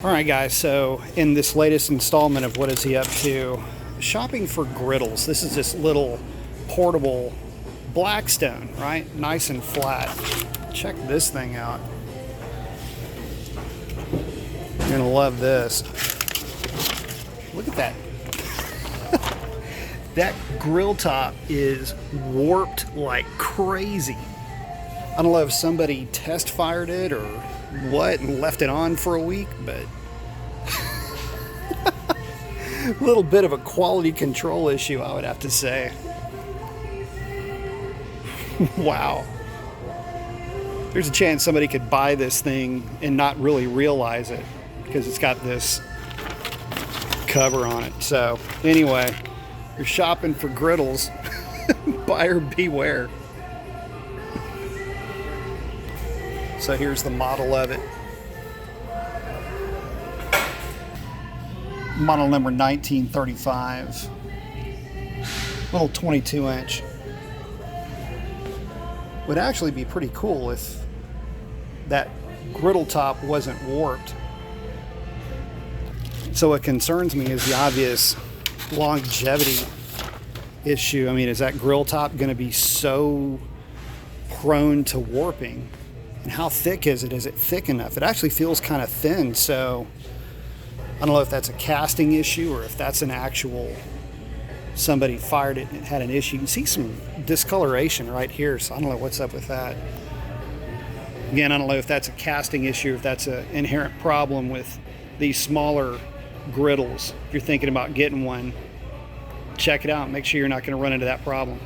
Alright guys, so in this latest installment of What Is He Up To, shopping for griddles. This is this little portable Blackstone, right? Nice and flat. Check this thing out. You're gonna love this. Look at that. That grill top is warped like crazy. I don't know if somebody test fired it or what and left it on for a week, but a little bit of a quality control issue, I would have to say. Wow. There's a chance somebody could buy this thing and not really realize it because it's got this cover on it. So anyway, you're shopping for griddles. Buyer beware. So here's the model of it. Model number 1935. Little 22-inch. Would actually be pretty cool if that griddle top wasn't warped. So what concerns me is the obvious longevity issue. I mean, is that grill top going to be so prone to warping? And how thick is it? Is it thick enough? It actually feels kind of thin, so I don't know if that's a casting issue or if that's an actual somebody fired it and it had an issue. You can see some discoloration right here, so I don't know what's up with that. Again, I don't know if that's a casting issue, if that's an inherent problem with these smaller griddles. If you're thinking about getting one, check it out. Make sure you're not going to run into that problem.